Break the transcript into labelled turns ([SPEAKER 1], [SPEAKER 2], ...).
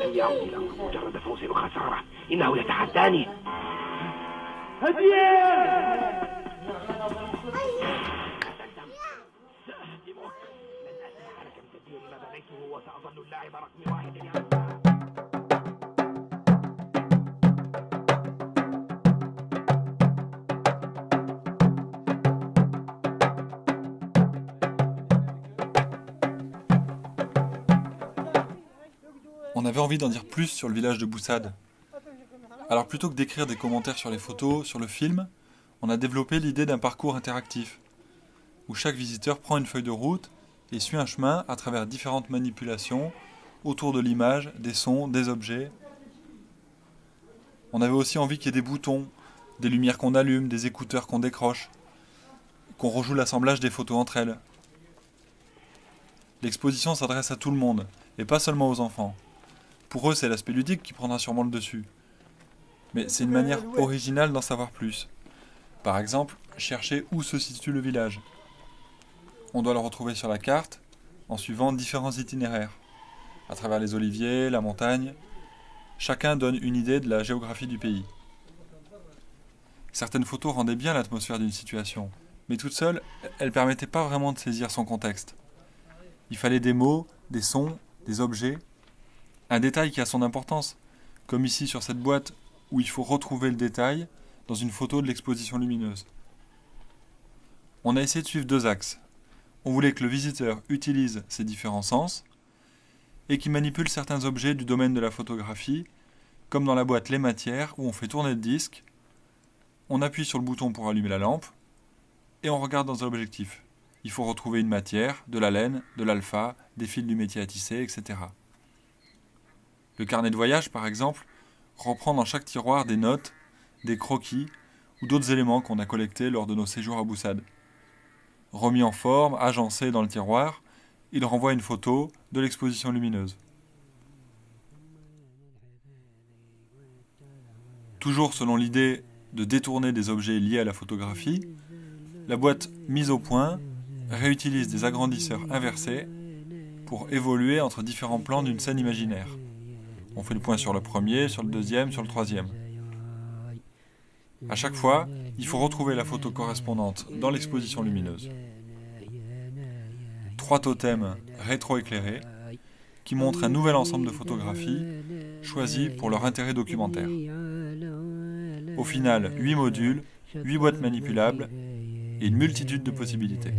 [SPEAKER 1] لن يعود الأمر مجرد فوز وخسارة، إنه يتحداني. هدية! سأهدمك. لن أسمح لك بتدمير ما بنيته، وسأظل اللاعب رقم 1 يا أستاذ.
[SPEAKER 2] On avait envie d'en dire plus sur le village de Boussad. Alors plutôt que d'écrire des commentaires sur les photos, sur le film, on a développé l'idée d'un parcours interactif, où chaque visiteur prend une feuille de route et suit un chemin à travers différentes manipulations autour de l'image, des sons, des objets. On avait aussi envie qu'il y ait des boutons, des lumières qu'on allume, des écouteurs qu'on décroche, qu'on rejoue l'assemblage des photos entre elles. L'exposition s'adresse à tout le monde, et pas seulement aux enfants. Pour eux, c'est l'aspect ludique qui prendra sûrement le dessus. Mais c'est une manière originale d'en savoir plus. Par exemple, chercher où se situe le village. On doit le retrouver sur la carte, en suivant différents itinéraires. À travers les oliviers, la montagne, chacun donne une idée de la géographie du pays. Certaines photos rendaient bien l'atmosphère d'une situation, mais toutes seules, elles ne permettaient pas vraiment de saisir son contexte. Il fallait des mots, des sons, des objets. Un détail qui a son importance, comme ici sur cette boîte où il faut retrouver le détail dans une photo de l'exposition lumineuse. On a essayé de suivre deux axes. On voulait que le visiteur utilise ses différents sens et qu'il manipule certains objets du domaine de la photographie, comme dans la boîte Les Matières où on fait tourner le disque, on appuie sur le bouton pour allumer la lampe et on regarde dans un objectif. Il faut retrouver une matière, de la laine, de l'alpha, des fils du métier à tisser, etc. Le carnet de voyage, par exemple, reprend dans chaque tiroir des notes, des croquis ou d'autres éléments qu'on a collectés lors de nos séjours à Boussad. Remis en forme, agencé dans le tiroir, il renvoie une photo de l'exposition lumineuse. Toujours selon l'idée de détourner des objets liés à la photographie, la boîte mise au point réutilise des agrandisseurs inversés pour évoluer entre différents plans d'une scène imaginaire. On fait le point sur le premier, sur le deuxième, sur le troisième. À chaque fois, il faut retrouver la photo correspondante dans l'exposition lumineuse. 3 totems rétro-éclairés qui montrent un nouvel ensemble de photographies choisies pour leur intérêt documentaire. Au final, 8 modules, 8 boîtes manipulables et une multitude de possibilités.